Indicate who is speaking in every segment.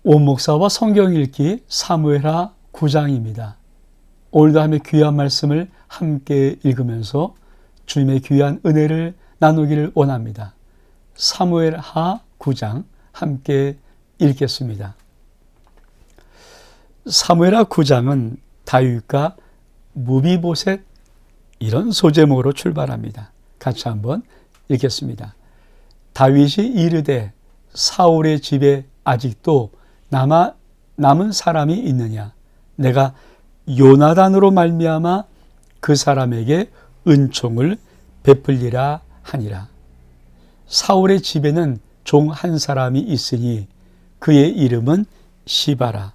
Speaker 1: 온 목사와 성경 읽기 사무엘하 9장입니다. 오늘도 함께 귀한 말씀을 함께 읽으면서 주님의 귀한 은혜를 나누기를 원합니다. 사무엘하 9장 함께 읽겠습니다. 사무엘하 9장은 다윗과 무비보셋 이런 소제목으로 출발합니다. 같이 한번 읽겠습니다. 다윗이 이르되 사울의 집에 아직도 남은 사람이 있느냐? 내가 요나단으로 말미암아 그 사람에게 은총을 베풀리라 하니라. 사울의 집에는 종 한 사람이 있으니 그의 이름은 시바라.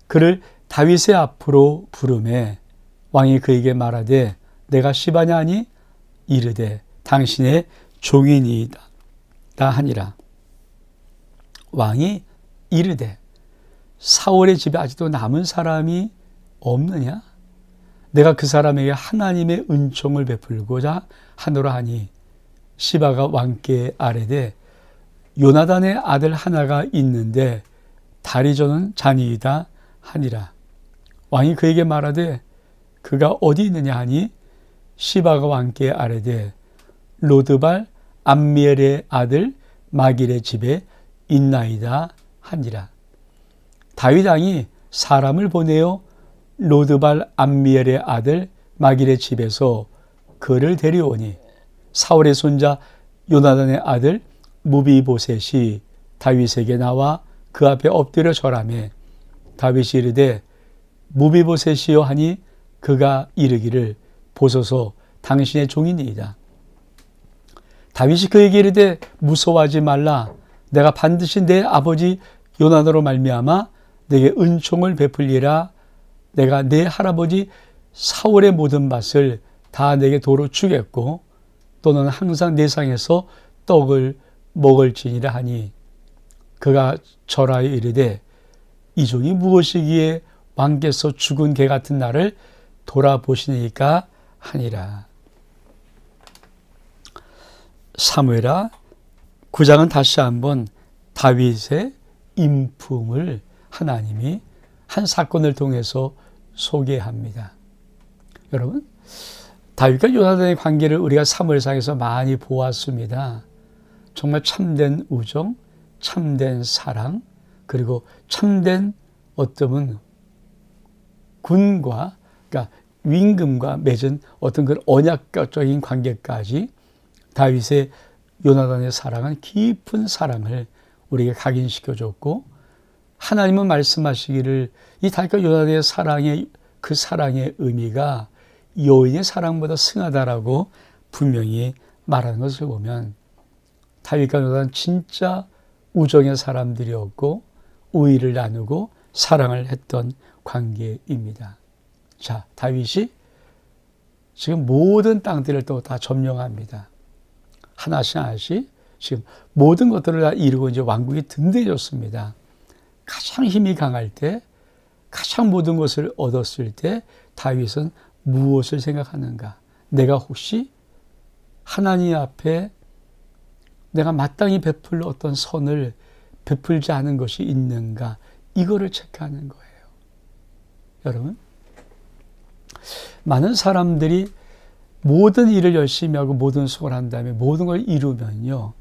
Speaker 1: 그를 다윗의 앞으로 부르매 왕이 그에게 말하되 내가 시바냐 하니 이르되 당신의 종이니이다 하니라. 왕이 이르되 사울의 집에 아직도 남은 사람이 없느냐? 내가 그 사람에게 하나님의 은총을 베풀고자 하노라 하니 시바가 왕께 아뢰되 요나단의 아들 하나가 있는데 다리저는 자니이다 하니라. 왕이 그에게 말하되 그가 어디 있느냐 하니 시바가 왕께 아뢰되 로드발 암미엘의 아들 마길의 집에 있나이다 하니라. 다윗 왕이 사람을 보내어 로드발 암미엘의 아들 마길의 집에서 그를 데려오니 사울의 손자 요나단의 아들 무비보셋이 다윗에게 나와 그 앞에 엎드려 절하매 다윗이 이르되 무비보셋이여 하니 그가 이르기를 보소서 당신의 종이니이다. 다윗이 그에게 이르되 무서워하지 말라. 내가 반드시 내 아버지 요나단으로 말미암아 내게 은총을 베풀리라. 내가 내 할아버지 사울의 모든 밭을 다 내게 도로 주겠고 또는 항상 내 상에서 떡을 먹을지니라 하니 그가 절하여 이르되 이 종이 무엇이기에 왕께서 죽은 개 같은 나를 돌아보시니까 하니라. 사무엘하 9장은 다시 한번 다윗의 인품을 하나님이 한 사건을 통해서 소개합니다. 여러분, 다윗과 요나단의 관계를 우리가 사무엘상에서 많이 보았습니다. 정말 참된 우정, 참된 사랑, 그리고 참된 어쩌면 군과 그러니까 윈금과 맺은 어떤 그런 언약적인 관계까지 다윗의 요나단의 사랑은 깊은 사랑을 우리에게 각인시켜줬고 하나님은 말씀하시기를 이 다윗과 요나단의 사랑의 그 사랑의 의미가 여인의 사랑보다 승하다라고 분명히 말하는 것을 보면 다윗과 요나단은 진짜 우정의 사람들이었고 우애를 나누고 사랑을 했던 관계입니다. 자, 다윗이 지금 모든 땅들을 또 다 점령합니다. 하나씩 지금 모든 것들을 다 이루고 이제 왕국이 든든해졌습니다. 가장 힘이 강할 때, 가장 모든 것을 얻었을 때 다윗은 무엇을 생각하는가? 내가 혹시 하나님 앞에 내가 마땅히 베풀 어떤 선을 베풀지 않은 것이 있는가? 이거를 체크하는 거예요. 여러분, 많은 사람들이 모든 일을 열심히 하고 모든 수고를 한 다음에 모든 걸 이루면요,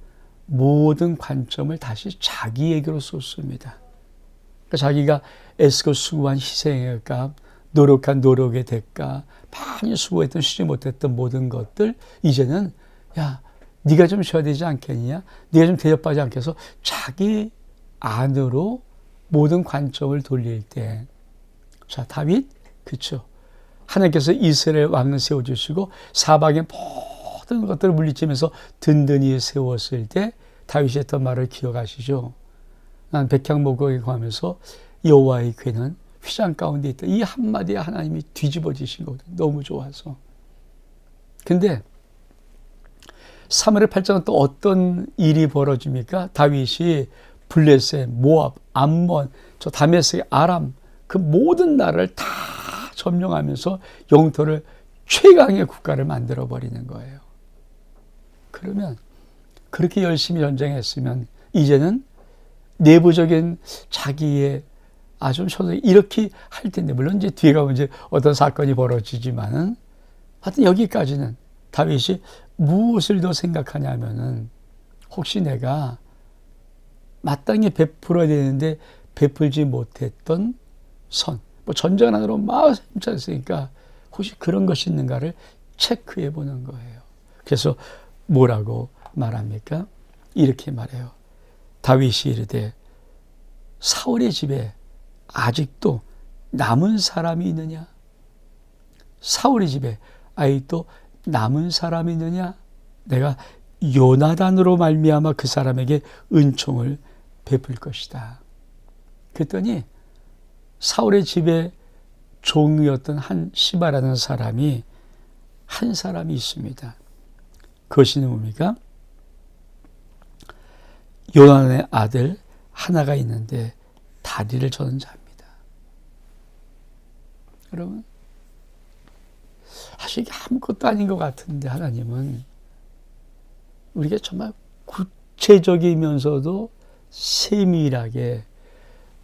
Speaker 1: 모든 관점을 다시 자기에게로 쏟습니다. 그러니까 자기가 애쓰고 수고한 희생의 값, 노력한 노력의 대가, 많이 수고했던 쉬지 못했던 모든 것들 이제는 야, 네가 좀 쉬어야 되지 않겠냐? 네가 좀 대접받지 않겠어? 자기 안으로 모든 관점을 돌릴 때, 자, 다윗, 그렇죠? 하나님께서 이스라엘 왕을 세워주시고 사방의 모든 것들을 물리치면서 든든히 세웠을 때 다윗이 했던 말을 기억하시죠? 난 백향목에 거하면서 여호와의 궤는 휘장 가운데 있다. 이 한마디에 하나님이 뒤집어지신 거거든요. 너무 좋아서. 근데 사무엘 8장은 또 어떤 일이 벌어집니까? 다윗이 블레셋, 모압, 암몬, 저 다메섹, 아람 그 모든 나라를 다 점령하면서 영토를 최강의 국가를 만들어버리는 거예요. 그러면 그렇게 열심히 전쟁했으면 이제는 내부적인 자기의 좀 저도 이렇게 할 텐데, 물론 이제 뒤에 가면 이제 어떤 사건이 벌어지지만은 하여튼 여기까지는 다윗이 무엇을 더 생각하냐면은 혹시 내가 마땅히 베풀어야 되는데 베풀지 못했던 선, 뭐 전쟁 안으로 막 힘찼으니까 혹시 그런 것이 있는가를 체크해 보는 거예요. 그래서 뭐라고 말합니까? 이렇게 말해요. 다윗이 이르되 사울의 집에 아직도 남은 사람이 있느냐? 사울의 집에 아직도 남은 사람이 있느냐? 내가 요나단으로 말미암아 그 사람에게 은총을 베풀 것이다. 그랬더니 사울의 집에 종이었던 한 시바라는 사람이 한 사람이 있습니다. 그것이 뭡니까? 요나단의 아들 하나가 있는데 다리를 저는 자입니다. 여러분, 사실 이게 아무것도 아닌 것 같은데 하나님은 우리가 정말 구체적이면서도 세밀하게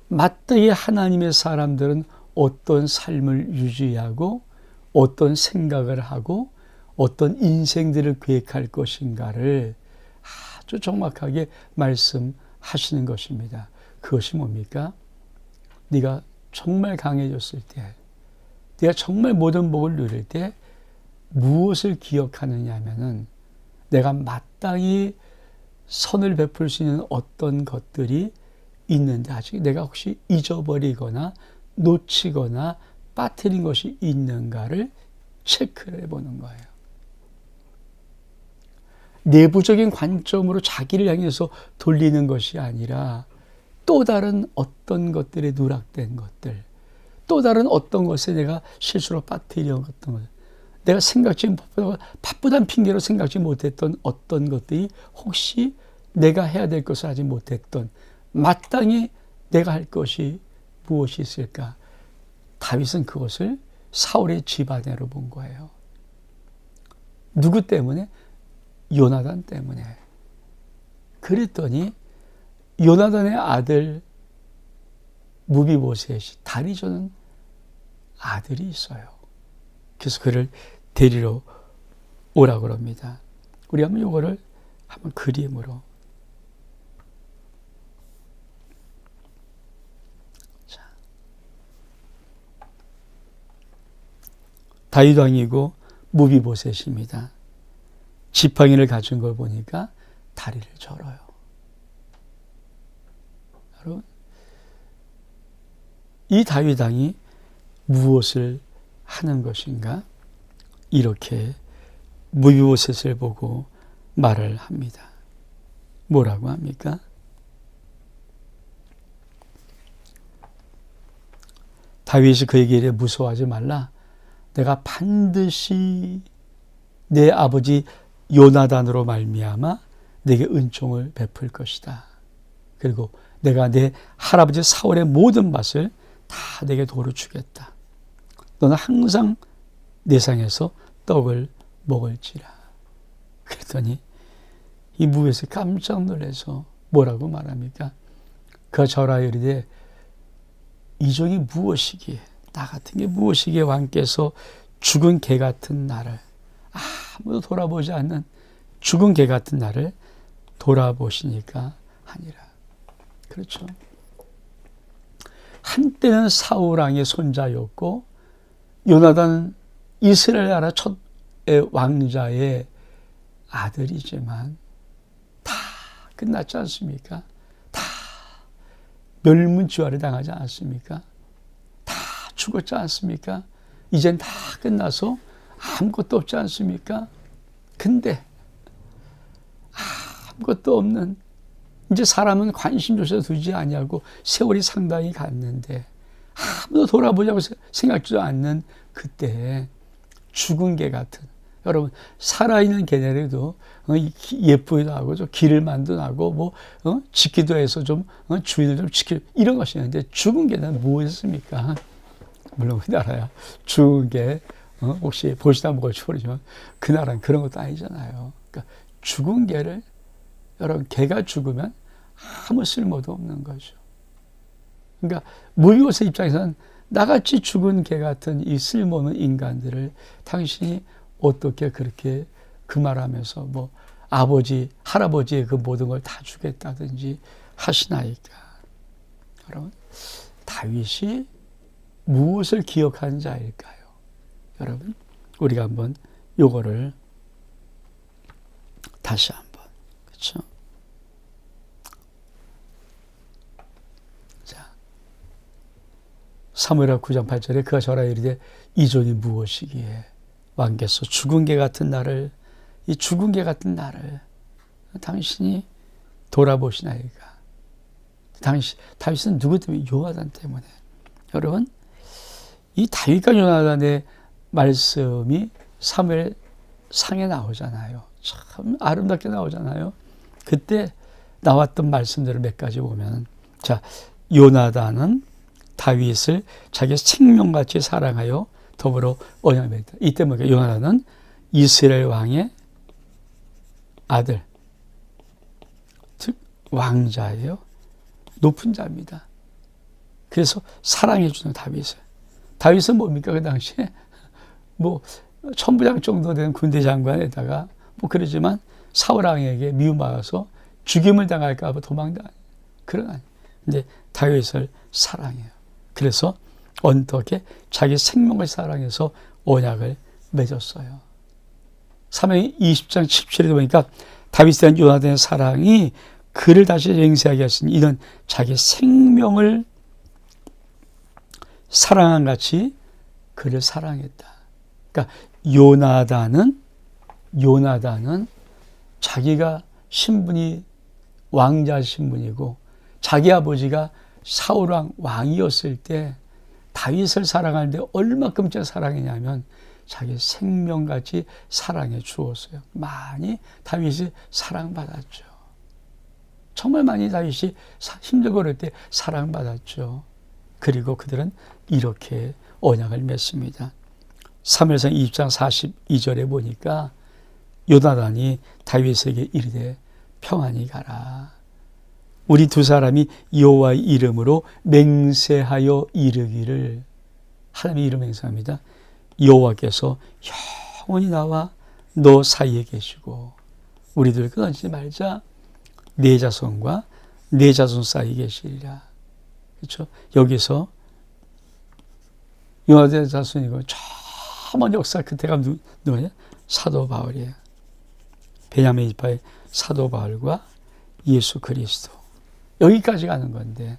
Speaker 1: 마땅히 하나님의 사람들은 어떤 삶을 유지하고 어떤 생각을 하고 어떤 인생들을 계획할 것인가를 아주 정확하게 말씀하시는 것입니다. 그것이 뭡니까? 네가 정말 강해졌을 때, 네가 정말 모든 복을 누릴 때 무엇을 기억하느냐 하면은 내가 마땅히 선을 베풀 수 있는 어떤 것들이 있는데 아직 내가 혹시 잊어버리거나 놓치거나 빠뜨린 것이 있는가를 체크를 해보는 거예요. 내부적인 관점으로 자기를 향해서 돌리는 것이 아니라 또 다른 어떤 것들에 누락된 것들, 또 다른 어떤 것에 내가 실수로 빠뜨렸던 것, 내가 생각지 바쁘단 핑계로 생각지 못했던 어떤 것들이 혹시 내가 해야 될 것을 하지 못했던 마땅히 내가 할 것이 무엇이 있을까? 다윗은 그것을 사울의 집안으로 본 거예요. 누구 때문에? 요나단 때문에. 그랬더니 요나단의 아들 무비보셋이 다리 저는 아들이 있어요. 그래서 그를 데리러 오라고 그럽니다. 우리 한번 이거를 한번 그림으로. 자, 다윗 왕이고 무비보셋입니다. 지팡이를 가진 걸 보니까 다리를 절어요. 여러분, 이 다윗 왕이 무엇을 하는 것인가? 이렇게 무비보셋을 보고 말을 합니다. 뭐라고 합니까? 다윗이 그에게 이르되 무서워하지 말라. 내가 반드시 내 아버지 요나단으로 말미암아 내게 은총을 베풀 것이다. 그리고 내가 내 할아버지 사울의 모든 밭을 다 내게 도로 주겠다. 너는 항상 내 상에서 떡을 먹을지라. 그랬더니 이 무에서 깜짝 놀라서 뭐라고 말합니까? 그가 절하여 이르되 이 종이 무엇이기에, 나 같은 게 무엇이기에 왕께서 죽은 개 같은 나를, 아무도 돌아보지 않는 죽은 개 같은 나를 돌아보시니까 하니라. 그렇죠. 한때는 사울 왕의 손자였고 요나단 이스라엘 나라 첫 왕자의 아들이지만 다 끝났지 않습니까? 다 멸문지화를 당하지 않았습니까? 다 죽었지 않습니까? 이젠 다 끝나서 아무것도 없지 않습니까? 근데 아무것도 없는, 이제 사람은 관심조차 두지 아니하고 세월이 상당히 갔는데 아무도 돌아보자고 생각지도 않는 그때에 죽은 개 같은, 여러분 살아있는 개들에도 예쁘기도 하고 좀 기를만도 나고 뭐 지키도 해서 좀 주인을 좀 지키고 이런 것이 있는데 죽은 개는 뭐였습니까? 물론 우리나라야 죽은 개 혹시 보시다 먹을지 모르지만 그 나라는 그런 것도 아니잖아요. 그러니까 죽은 개를, 여러분 개가 죽으면 아무 쓸모도 없는 거죠. 그러니까 무비보셋 입장에서는 나같이 죽은 개 같은 이 쓸모없는 인간들을 당신이 어떻게 그렇게 그 말하면서 뭐 아버지, 할아버지의 그 모든 걸 다 주겠다든지 하시나이까. 여러분, 다윗이 무엇을 기억한 자일까요? 여러분, 우리가 한번 요거를 다시 한번, 그렇죠? 자, 사무엘하 9장 8절에 그가 저라 이르되 이 존이 무엇이기에 왕께서 죽은 개 같은 나를, 이 죽은 개 같은 나를 당신이 돌아보시나이까. 다윗은 누구 때문에? 요나단 때문에. 여러분, 이 다윗과 요나단의 말씀이 사무엘 상에 나오잖아요. 참 아름답게 나오잖아요. 그때 나왔던 말씀들을 몇 가지 보면, 자, 요나단은 다윗을 자기 생명같이 사랑하여 더불어 언약을 맺었다. 이때 뭐냐? 요나단은 이스라엘 왕의 아들, 즉 왕자예요. 높은 자입니다. 그래서 사랑해 주는 다윗을. 다윗은 뭡니까? 그 당시에 뭐 천부장 정도 되는 군대 장관에다가 뭐 그러지만 사울 왕에게 미움받아서 죽임을 당할까 봐 도망다. 그런 아니. 근데 다윗을 사랑해요. 그래서 어떻게 자기 생명을 사랑해서 언약을 맺었어요. 사무엘 20장 17절에 보니까 다윗에 대한 요나단의 사랑이 그를 다시 맹세하게 하시니 이는 자기 생명을 사랑한 같이 그를 사랑했다. 그러니까 요나단은 자기가 신분이 왕자 신분이고 자기 아버지가 사울 왕이었을 때 다윗을 사랑하는데 얼마큼 제가 사랑했냐면 자기 생명같이 사랑해 주었어요. 많이 다윗이 사랑받았죠. 정말 많이 다윗이 힘들고 그럴 때 사랑받았죠. 그리고 그들은 이렇게 언약을 맺습니다. 사무엘상 20장 42절에 보니까 요나단이 다윗에게 이르되 평안히 가라. 우리 두 사람이 여호와의 이름으로 맹세하여 이르기를. 하나님의 이름 맹세합니다. 여호와께서 영원히 나와 너 사이에 계시고 우리들 끊어지지 말자. 내 자손과 내 자손 사이에 계시리라. 그렇죠? 여기서 요나단의 자손이고 저 먼 역사 끝에 가면 누구냐? 사도 바울이에요. 베냐민 지파의 사도 바울과 예수 그리스도. 여기까지 가는 건데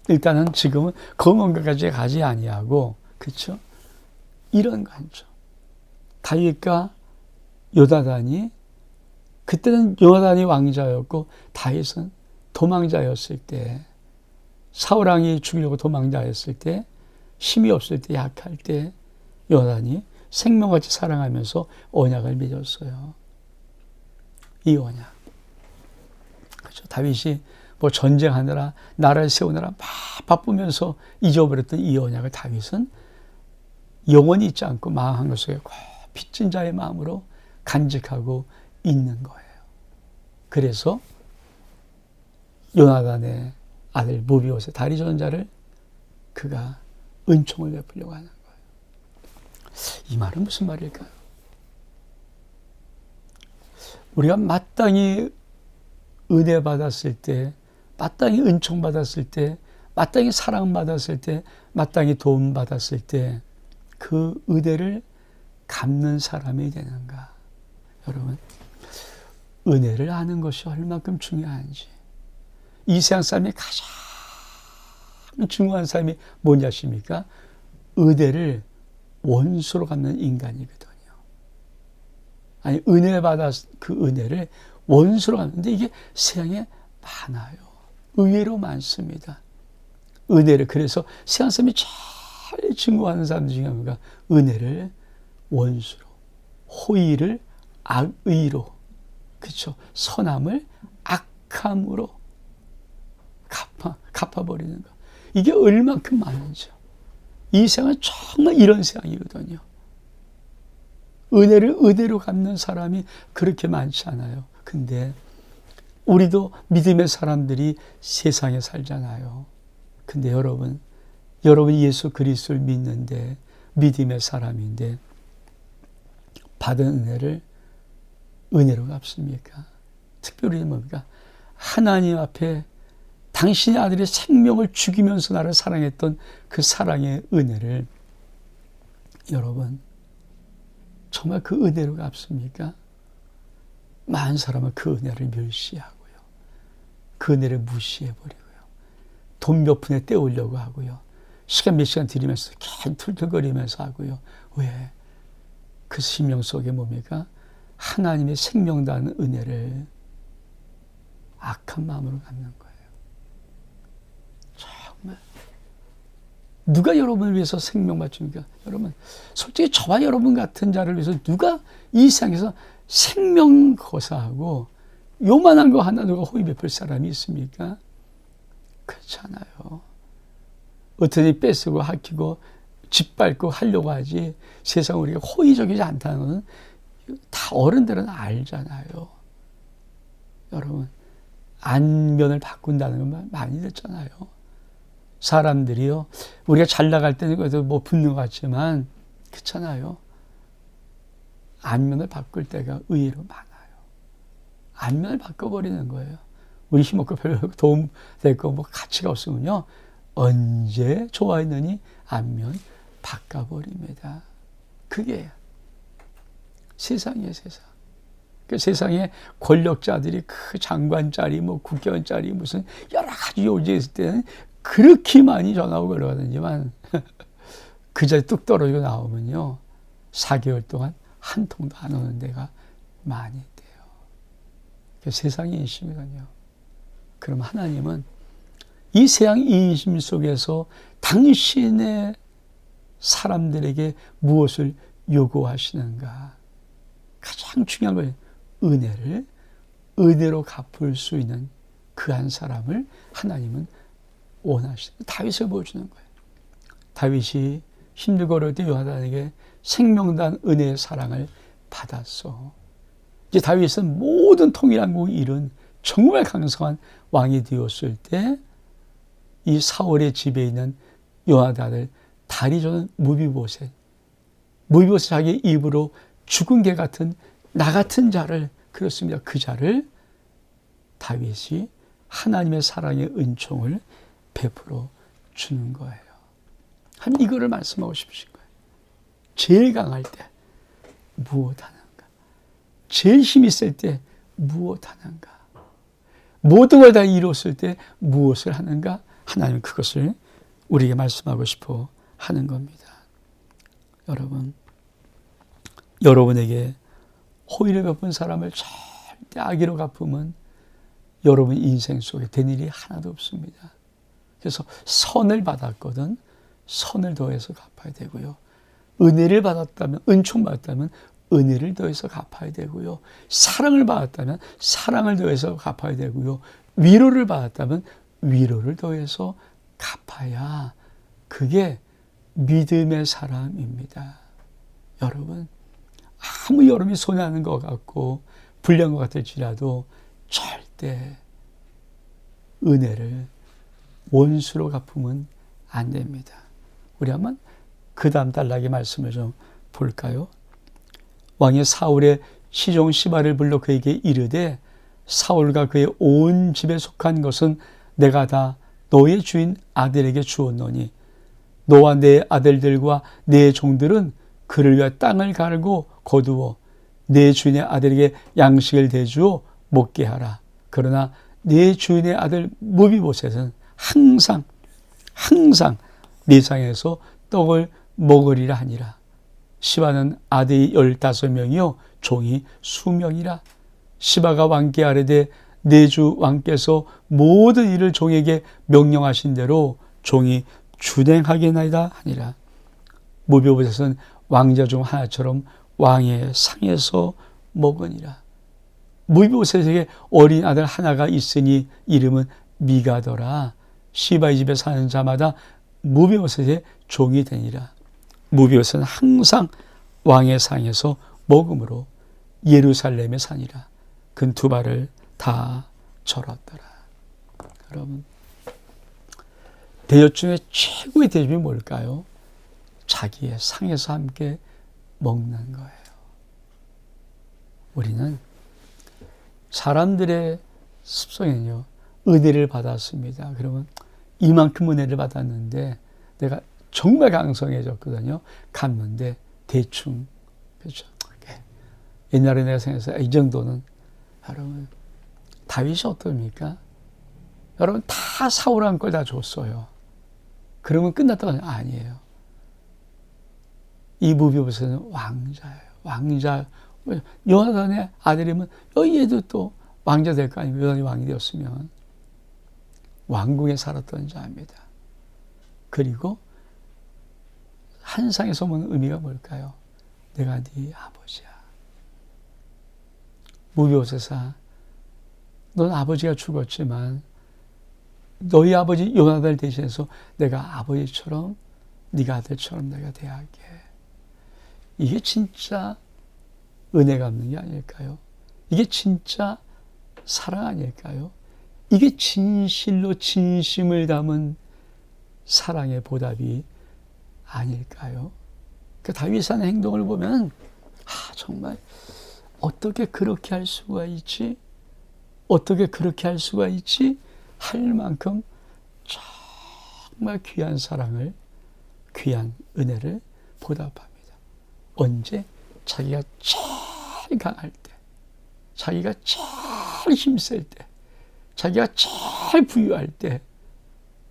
Speaker 1: 일단은 지금은 검은까지 가지 아니하고, 그렇죠? 이런 관점. 다윗과 요나단이, 그때는 요나단이 왕자였고 다윗은 도망자였을 때, 사울 왕이 죽이려고 도망자였을 때, 힘이 없을 때, 약할 때 요나단이 생명같이 사랑하면서 언약을 맺었어요. 이 언약. 그렇죠? 다윗이 뭐 전쟁하느라 나라를 세우느라 막 바쁘면서 잊어버렸던 이 언약을 다윗은 영원히 잊지 않고 망한 것을 빚진 자의 마음으로 간직하고 있는 거예요. 그래서 요나단의 아들 무비보셋 다리 저은 자를 그가 은총을 베풀려고 하는 거예요. 이 말은 무슨 말일까요? 우리가 마땅히 은혜 받았을 때, 마땅히 은총 받았을 때, 마땅히 사랑 받았을 때, 마땅히 도움 받았을 때 그 은혜를 갚는 사람이 되는가? 여러분, 은혜를 아는 것이 얼마큼 중요한지. 이 세상 삶의 가장 중요한 삶이 뭔지 아십니까? 은혜를 원수로 갚는 인간이거든요. 아니, 은혜 받아 그 은혜를 원수로 갚는데 이게 세상에 많아요. 의외로 많습니다. 은혜를, 그래서 세상 사람이 제일 증오하는 사람 중에 하나가 은혜를 원수로, 호의를 악의로, 그렇죠? 선함을 악함으로 갚아버리는 거. 이게 얼만큼 많은지요. 이 세상은 정말 이런 세상이거든요. 은혜를 은혜로 갚는 사람이 그렇게 많지 않아요. 근데 우리도 믿음의 사람들이 세상에 살잖아요. 근데 여러분 예수 그리스도를 믿는데 믿음의 사람인데 받은 은혜를 은혜로 갚습니까? 특별히 뭡니까? 하나님 앞에 당신의 아들의 생명을 죽이면서 나를 사랑했던 그 사랑의 은혜를 여러분 정말 그 은혜로 갚습니까? 많은 사람은 그 은혜를 멸시하고요. 그 은혜를 무시해버리고요. 돈 몇 푼에 떼우려고 하고요. 시간 몇 시간 들이면서 계속 툴툴거리면서 하고요. 왜? 그 심령 속에 뭡니까? 하나님의 생명다는 은혜를 악한 마음으로 갚는 거예요. 정말 누가 여러분을 위해서 생명 바칩니까? 여러분 솔직히 저와 여러분 같은 자를 위해서 누가 이 세상에서 생명 거사하고 요만한 거 하나 누가 호의 베풀 사람이 있습니까? 그렇잖아요. 어떻게 뺏고 아끼고 짓밟고 하려고 하지 세상 우리가 호의적이지 않다는 것은 다 어른들은 알잖아요. 여러분 안면을 바꾼다는 건 많이 듣잖아요. 사람들이요 우리가 잘 나갈 때는 그래도 뭐 붙는 것 같지만 그렇잖아요. 안면을 바꿀 때가 의외로 많아요. 안면을 바꿔버리는 거예요. 우리 힘없고 별로 도움 될 거 뭐 가치가 없으면요 언제 좋아했느니 안면 바꿔버립니다. 그게 세상이에요. 세상. 그 세상에 권력자들이 그 장관짜리 뭐 국회의원짜리 무슨 여러 가지 요지에 있을 때는 그렇게 많이 전화오고 그러거든요. 그 자리 뚝 떨어지고 나오면요 4개월 동안 한 통도 안 오는 데가 많이 돼요. 그 세상의 인심이거든요. 그럼 하나님은 이 세상 인심 속에서 당신의 사람들에게 무엇을 요구하시는가? 가장 중요한 걸 은혜로 갚을 수 있는 그 한 사람을 하나님은 원하시는 다윗을 보여주는 거예요. 다윗이 힘들고 어려울 때 요나단에게 생명단 은혜의 사랑을 받았어. 이제 다윗은 모든 통일한 국을 이룬 정말 강성한 왕이 되었을 때 이 사울의 집에 있는 요나단을 다리 저는 무비보셋 자기 입으로 죽은 개 같은 나 같은 자를 그렇습니다. 그 자를 다윗이 하나님의 사랑의 은총을 베풀어 주는 거예요. 한 이거를 말씀하고 싶으신 거예요. 제일 강할 때 무엇하는가? 제일 힘이 셀 때 무엇하는가? 모든 걸 다 이뤘을 때 무엇을 하는가? 하나님은 그것을 우리에게 말씀하고 싶어 하는 겁니다. 여러분에게 호의를 베푼 사람을 절대 악의로 갚으면 여러분 인생 속에 된 일이 하나도 없습니다. 그래서 선을 받았거든 선을 더해서 갚아야 되고요. 은혜를 받았다면 은총 받았다면 은혜를 더해서 갚아야 되고요. 사랑을 받았다면 사랑을 더해서 갚아야 되고요. 위로를 받았다면 위로를 더해서 갚아야 그게 믿음의 사람입니다. 여러분 아무 여러분이 손해하는 것 같고 불리한 것 같을지라도 절대 은혜를 원수로 갚으면 안 됩니다. 우리 한번 그 다음 단락의 말씀을 좀 볼까요? 왕이 사울의 시종 시바를 불러 그에게 이르되 사울과 그의 온 집에 속한 것은 내가 다 너의 주인 아들에게 주었노니 너와 내 아들들과 내 종들은 그를 위하여 땅을 갈고 거두어 내 주인의 아들에게 양식을 대주어 먹게 하라. 그러나 내 주인의 아들 무비보셋은 항상 네 상에서 떡을 먹으리라 하니라. 시바는 아들이 15명이요 종이 수명이라. 시바가 왕께 아뢰되 내 주 왕께서 모든 일을 종에게 명령하신 대로 종이 준행하겠나이다 하니라. 무비보셋은 왕자 중 하나처럼 왕의 상에서 먹으니라. 무비보셋에게 어린 아들 하나가 있으니 이름은 미가더라. 시바의 집에 사는 자마다 무비보셋의 종이 되니라. 무비보셋은 항상 왕의 상에서 먹음으로 예루살렘에 사니라. 근 두 발을 다 절었더라. 여러분, 대접 중에 최고의 대접이 뭘까요? 자기의 상에서 함께 먹는 거예요. 우리는 사람들의 습성은요, 은혜를 받았습니다. 그러면 이만큼 은혜를 받았는데 내가 정말 강성해졌거든요. 갔는데 대충, 그렇죠. 옛날에 내가 생각해서 이 정도는, 여러분, 다윗이 어떻습니까? 여러분, 다 사울한 걸 다 줬어요. 그러면 끝났다가 아니에요. 이 무비보셋은 왕자예요. 왕자. 요나단의 아들이면 얘도 또 왕자 될 거 아니에요. 요나단이 왕이 되었으면. 왕궁에 살았던 자입니다. 그리고 한 상에서 보는 의미가 뭘까요? 내가 네 아버지야. 무비보셋아, 넌 아버지가 죽었지만 너희 아버지 요나단을 대신해서 내가 아버지처럼 네가 아들처럼 내가 대할게. 이게 진짜 은혜 갚는 게 아닐까요? 이게 진짜 사랑 아닐까요? 이게 진실로 진심을 담은 사랑의 보답이 아닐까요? 그 다윗이 하는 행동을 보면 정말 어떻게 그렇게 할 수가 있지? 어떻게 그렇게 할 수가 있지? 할 만큼 정말 귀한 사랑을, 귀한 은혜를 보답합니다. 언제? 자기가 제일 강할 때, 자기가 제일 힘쓸 때, 자기가 제일 부유할 때,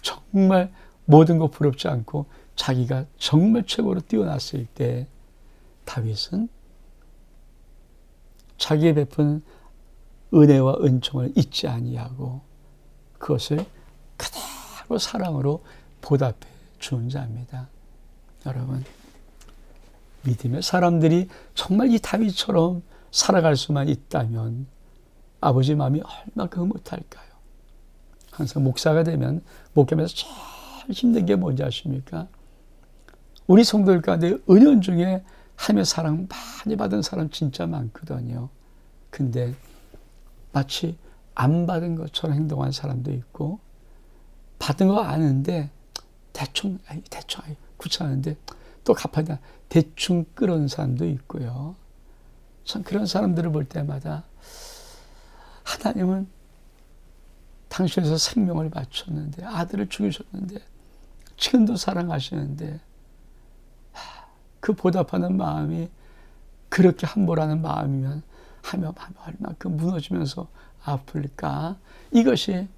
Speaker 1: 정말 모든 거 부럽지 않고 자기가 정말 최고로 뛰어났을 때 다윗은 자기의 베푼 은혜와 은총을 잊지 아니하고 그것을 그대로 사랑으로 보답해 주는 자입니다. 여러분, 믿음의 사람들이 정말 이 다윗처럼 살아갈 수만 있다면 아버지 마음이 얼마나 흐뭇할까요? 항상 목사가 되면 목회하면서 제일 힘든 게 뭔지 아십니까? 우리 성도들 가운데 은연 중에 하나님의 사랑 많이 받은 사람 진짜 많거든요. 근데 마치 안 받은 것처럼 행동한 사람도 있고, 받은 거 아는데 대충 구차하는데 또 갚아야 대충 끌어오는 사람도 있고요. 참 그런 사람들을 볼 때마다 하나님은 당신에서 생명을 바쳤는데, 아들을 죽이셨는데, 지금도 사랑하시는데, 그 보답하는 마음이 그렇게 함몰하는 마음이면 하며 얼마큼 무너지면서 아플까? 이것이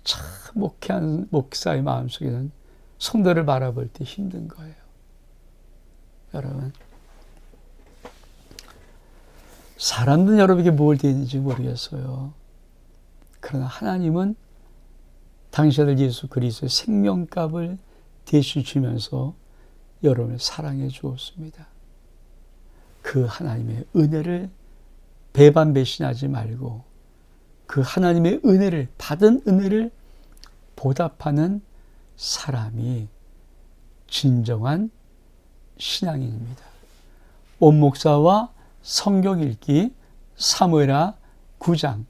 Speaker 1: 참 목회한 목사의 마음속에는 성도를 바라볼 때 힘든 거예요. 여러분, 사람들은 여러분에게 뭘 되는지 모르겠어요. 그러나 하나님은 당신 아들 예수 그리스도의 생명값을 대신 주면서 여러분을 사랑해 주었습니다. 그 하나님의 은혜를 배반 배신하지 말고 그 하나님의 은혜를, 받은 은혜를 보답하는 사람이 진정한 신앙인입니다. 온 목사와 성경 읽기 사무엘하 9장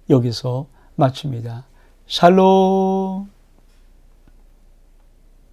Speaker 1: 여기서 마칩니다. 샬롬.